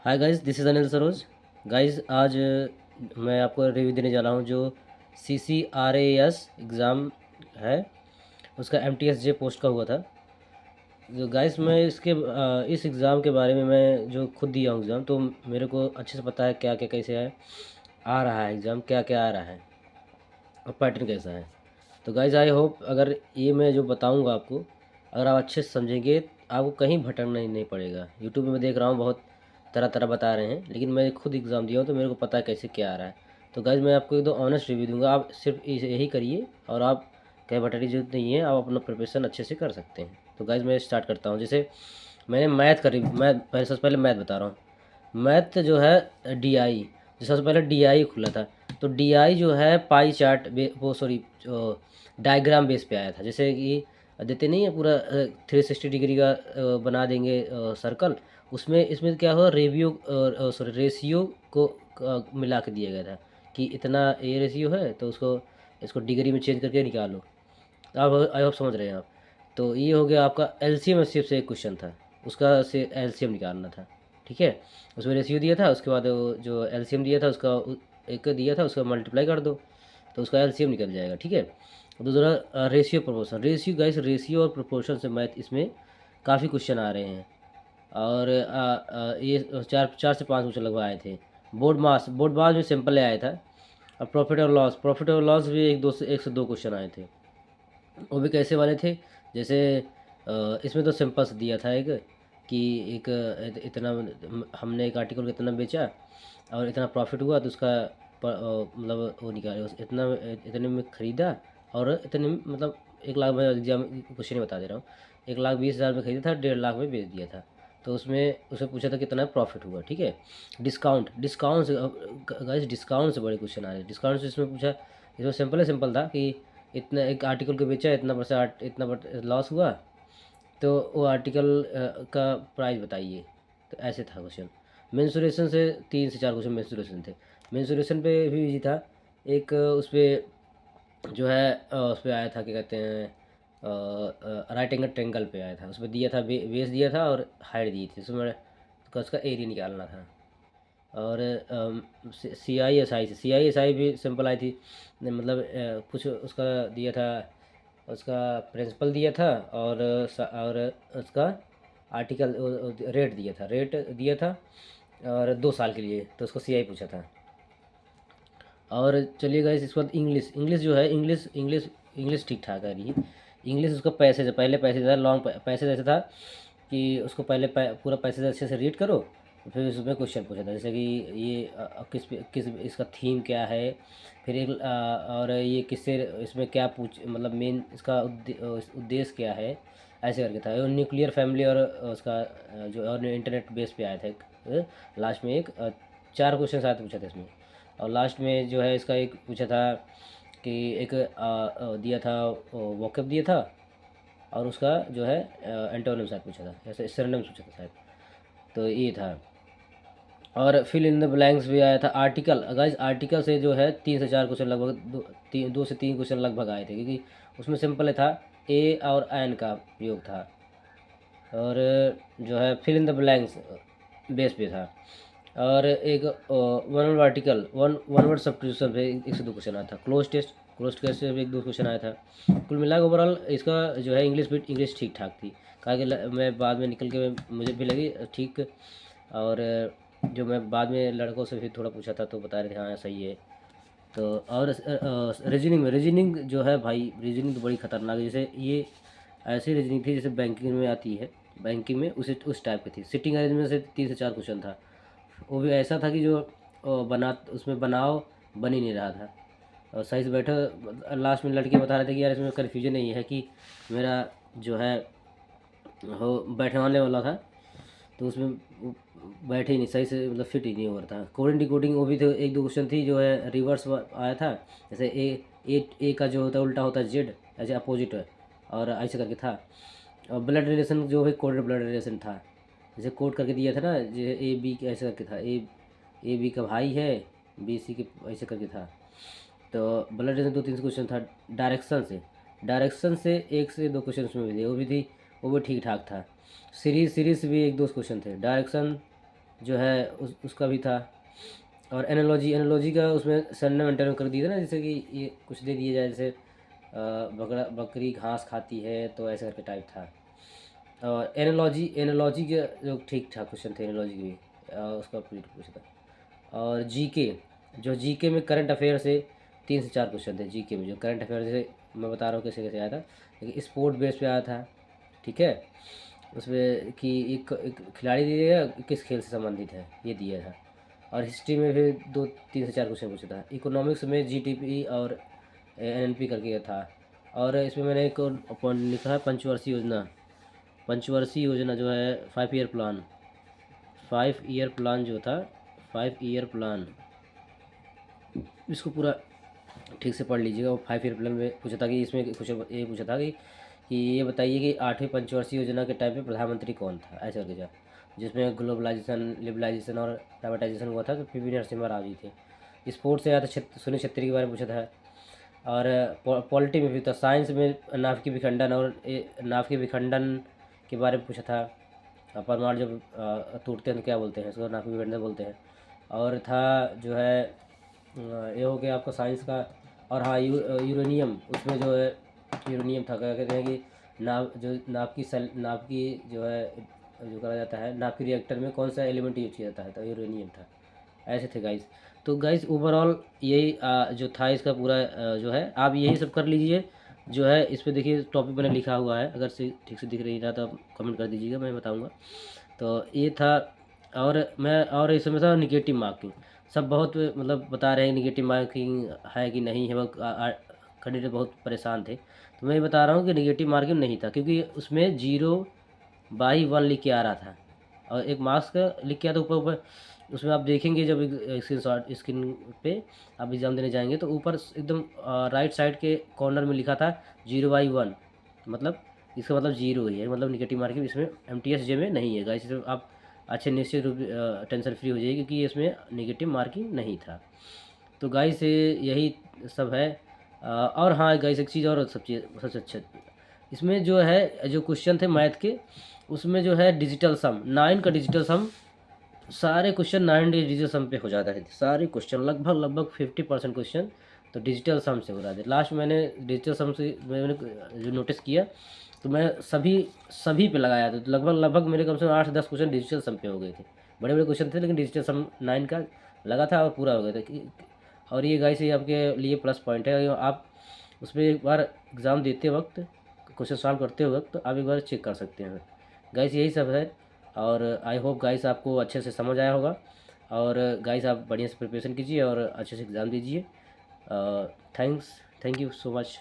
Hi guys, this is Anil Saroj. Guys, आज मैं आपको रिव्यू देने जा रहा हूँ जो CCRAS एग्ज़ाम है, उसका MTSJ पोस्ट का हुआ था। जो गाइस, मैं इस एग्ज़ाम के बारे में मैं जो खुद दिया हूँ एग्ज़ाम, तो मेरे को अच्छे से पता है क्या क्या कैसे है आ रहा है एग्ज़ाम, क्या क्या आ रहा है और पैटर्न कैसा है। तो गाइस, आई होप अगर ये मैं जो बताऊँगा आपको, अगर आप अच्छे से समझेंगे, आपको कहीं भटकना नहीं पड़ेगा। यूट्यूब में मैं देख रहा हूँ बहुत तरह तरह बता रहे हैं, लेकिन मैं खुद एग्ज़ाम दिया हूँ तो मेरे को पता है कैसे क्या आ रहा है। तो गाइस, मैं आपको एक दो ऑनेस्ट रिव्यू दूंगा, आप सिर्फ यही करिए और आप कहीं भटकने की जरूरत नहीं है, आप अपना प्रिपरेशन अच्छे से कर सकते हैं। तो गाइस, मैं स्टार्ट करता हूँ। जैसे मैंने मैं पहले सबसे पहले मैथ बता रहा हूँ। मैथ जो है DI, जो सबसे पहले DI खुला था। तो DI जो है पाई चार्ट वो सॉरी डायग्राम बेस पे आया था। जैसे कि देते नहीं है पूरा 360 डिग्री का बना देंगे सर्कल, उसमें इसमें क्या हुआ, रेशियो को मिला के दिया गया था कि इतना ये रेशियो है तो उसको इसको डिग्री में चेंज करके निकालो। आप आई होप समझ रहे हैं आप। तो ये हो गया आपका LCM एस से एक क्वेश्चन था, उसका से LCM निकालना था। ठीक है, उसमें रेशियो दिया था, उसके बाद वो जो LCM दिया था उसका एक दिया था, उसका मल्टीप्लाई कर दो तो उसका LCM निकल जाएगा। ठीक है, दूसरा रेशियो प्रोपोर्शन। रेशियो और प्रोपोर्शन से मैथ इसमें काफ़ी क्वेश्चन आ रहे हैं। और ये चार चार से पाँच क्वेश्चन लगभग आए थे। बोर्ड मास में सिंपल आया था। और प्रॉफिट और लॉस भी एक से दो क्वेश्चन आए थे। वो भी कैसे वाले थे, जैसे इसमें तो सिंपल से दिया था एक कि एक इतना हमने एक आर्टिकल को इतना बेचा और इतना प्रॉफिट हुआ तो उसका मतलब वो निकाले इतना इतने में ख़रीदा और इतने में मतलब 1 लाख, मैं एग्जाम क्वेश्चन ही बता दे रहा हूँ। 1,20,000 में ख़रीदा था, 1.5 लाख में बेच दिया था। तो उसमें उसे पूछा था कितना प्रॉफिट हुआ। ठीक है, डिस्काउंट से गाइस, डिस्काउंट से बड़े क्वेश्चन आ रहे हैं। डिस्काउंट से इसमें पूछा, इसमें सिंपल था कि इतना एक आर्टिकल को बेचा, इतना लॉस हुआ तो वो आर्टिकल का प्राइस बताइए। तो ऐसे था क्वेश्चन। मेंसुरेशन से 3 से 4 क्वेश्चन मेंसुरेशन थे। मेंसुरेशन पे भी इजी था। एक उस पर जो है उस पर आया था, क्या कहते हैं, राइट एंगल ट्रेंगल पे आया था। उसमें दिया था बेस दिया था और हाइट दी थी, उसमें उसका एरिया निकालना था। और CISI भी सिंपल आई थी। मतलब कुछ उसका दिया था, उसका प्रिंसिपल दिया था और उसका आर्टिकल रेट दिया था और 2 साल के लिए, तो उसको CI पूछा था। और चलिए गाइस, इसके बाद इंग्लिश जो है, इंग्लिश ठीक ठाक आ रही है। इंग्लिश उसका पैसेज था, लॉन्ग पैसेज ऐसा था कि उसको पहले पूरा पैसेज अच्छे से रीड करो, फिर उसमें क्वेश्चन पूछा था। जैसे कि ये किस इसका थीम क्या है, फिर और ये किससे इसमें क्या पूछ मतलब मेन इसका उद्देश्य क्या है, ऐसे करके था। न्यूक्लियर फैमिली और उसका जो और इंटरनेट बेस पे आया था एक लास्ट में एक 4 क्वेश्चन साथ पूछा था इसमें। और लास्ट में जो है इसका एक पूछा था कि एक दिया था, वॉकअप दिया था और उसका जो है एंटोनिम शायद पूछा था, ऐसे सिनोनिम्स पूछा था शायद। तो ये था। और फिल इन द ब्लैंक्स भी आया था। आर्टिकल गाइस, आर्टिकल से जो है 3 से 4 क्वेश्चन लगभग 2 से 3 क्वेश्चन लगभग आए थे, क्योंकि उसमें सिंपल था, ए और एन का योग था। और जो है fill in the blanks base पे था। और एक one word article one word substitution पे 1 से 2 क्वेश्चन आया था। क्लोज टेस्ट से भी 1-2 क्वेश्चन आया था। कुल मिला के ओवरऑल इसका जो है इंग्लिश ठीक ठाक थी। कहा कि मैं बाद में निकल के मुझे भी लगी ठीक। और जो मैं बाद में लड़कों से भी थोड़ा पूछा था तो बता रहे थे हाँ सही है। तो और रीजनिंग जो है भाई, रीजनिंग तो बड़ी ख़तरनाक है। जैसे ये ऐसी रीजनिंग थी जैसे बैंकिंग में आती है, बैंकिंग में उस टाइप की थी। सिटिंग अरेंजमेंट से 3 से 4 क्वेश्चन था। वो भी ऐसा था कि जो उसमें बनाओ बन ही नहीं रहा था। और सही से बैठो, लास्ट में लड़के बता रहे थे कि यार इसमें कन्फ्यूजन नहीं है कि मेरा जो है हो बैठने वाला था, तो उसमें वो बैठे ही नहीं सही से, मतलब फिट ही नहीं हो रहा था। कोडिंग डिकोडिंग वो भी तो 1-2 क्वेश्चन थी जो है रिवर्स आया था। जैसे ए का जो होता है उल्टा होता है जेड, ऐसे अपोजिट है और ऐसे करके था। और ब्लड रिलेशन जो है कोडेड ब्लड रिलेशन था, जैसे कोड करके दिया था ना, जैसे A B ऐसे करके था, A B का भाई है, B C के ऐसे करके था। तो ब्लड रिलेशन 2-3 क्वेश्चन था। डायरेक्शन से 1 से 2 क्वेश्चन उसमें भी थे, वो भी ठीक ठाक था। सीरीज भी 1-2 क्वेश्चन थे। डायरेक्शन जो है उसका भी था। और एनालॉजी का उसमें सर ने मेंटेन कर दिया था ना, जैसे कि ये कुछ दे दिया जाए, जैसे बकरी घास खाती है, तो ऐसे करके टाइप था। और एनालॉजी के जो ठीक ठाक क्वेश्चन थे, एनालॉजी के भी उसका पूछा था। और जीके, जो जीके में करंट अफेयर से 3 से 4 क्वेश्चन थे जीके में, जो करंट अफेयर से मैं बता रहा हूँ कैसे कैसे आया था, लेकिन स्पोर्ट बेस पे आया था। ठीक है, उसमें कि एक खिलाड़ी दिया किस खेल से संबंधित है, ये दिया था। और हिस्ट्री में भी 2 3 से 4 क्वेश्चन पूछा था। इकोनॉमिक्स में जीडीपी और एनएनपी करके था। और इसमें मैंने एक लिखा है पंचवर्षीय योजना। पंचवर्षीय योजना जो है 5 ईयर प्लान, 5 ईयर प्लान जो था, 5 ईयर प्लान, इसको पूरा ठीक से पढ़ लीजिएगा। वो 5 ईयर प्लान में पूछा था कि इसमें कुछ ये पूछा था कि ये बताइए कि 8वीं पंचवर्षीय योजना के टाइम पे प्रधानमंत्री कौन था, ऐसे करके जा, जिसमें ग्लोबलाइजेशन, लिबरलाइजेशन और प्राइवेटाइजेशन हुआ था, तो पीवी नरसिम्हा राव जी थे। स्पोर्ट्स से आया था सुनील छेत्री के बारे में पूछा था। और पॉलिटी में भी था। साइंस में नाभिकीय विखंडन और नाभिकीय विखंडन के बारे में पूछा था। परमाणु जब टूटते हैं तो क्या बोलते हैं, इसको नाभिकीय विखंडन बोलते हैं। और था जो है ये हो गया आपका साइंस का। और हाँ, यूरेनियम, उसमें जो है यूरेनियम था, क्या कहते हैं कि नाभ की जो है जो करा जाता है, नाभ की रिएक्टर में कौन सा एलिमेंट यूज किया जाता है, तो यूरेनियम था। ऐसे थे गाइस। तो गाइस ओवरऑल यही जो था इसका पूरा जो है, आप यही सब कर लीजिए। जो है इस पे देखिए टॉपिक मैंने लिखा हुआ है, अगर से ठीक से दिख रही रहा तो आप कमेंट कर दीजिएगा, मैं बताऊंगा। तो ये था। और मैं और इसमें था निगेटिव मार्किंग। सब बहुत मतलब बता रहे हैं निगेटिव मार्किंग है कि नहीं है, वो कैंडिडेट बहुत परेशान थे। तो मैं ये बता रहा हूँ कि निगेटिव मार्किंग नहीं था, क्योंकि उसमें 0/1 लिख के आ रहा था। और एक मार्क्स का लिख के आता ऊपर ऊपर। उसमें आप देखेंगे जब स्क्रीन पे आप एग्ज़ाम देने जाएंगे, तो ऊपर एकदम राइट साइड के कॉर्नर में लिखा था 0/1, मतलब इसका मतलब 0 ही है, मतलब निगेटिव मार्किंग इसमें MTS में नहीं है गाइस। इसमें आप अच्छे निश्चित रूप टेंशन फ्री हो जाइए, क्योंकि इसमें निगेटिव मार्किंग नहीं था। तो गाइस यही सब है। और हाँ गाइस, एक चीज़ और, सब चीज़ सबसे अच्छा इसमें जो है, जो क्वेश्चन थे मैथ के, उसमें जो है डिजिटल सम 9 का डिजिटल सम, सारे क्वेश्चन 9 डिजिटल सम पे हो जाता है। सारे क्वेश्चन लगभग 50% क्वेश्चन तो डिजिटल सम से हो रहा है। लास्ट मैंने डिजिटल सम से मैंने जो नोटिस किया, तो मैं सभी पे लगाया था, तो लगभग मेरे कम से कम 8 से 10 क्वेश्चन डिजिटल सम पे हो गए थे। बड़े बड़े क्वेश्चन थे, लेकिन डिजिटल सम 9 का लगा था और पूरा हो गया था। और ये गाइस ये आपके लिए प्लस पॉइंट है। आप उसमें एक बार एग्ज़ाम देते वक्त, क्वेश्चन सॉल्व करते वक्त आप एक बार चेक कर सकते हैं गाइस, यही सब है। और आई होप गाइस आपको अच्छे से समझ आया होगा। और गाइस आप बढ़िया से प्रिपरेशन कीजिए और अच्छे से एग्ज़ाम दीजिए। Thank you so much.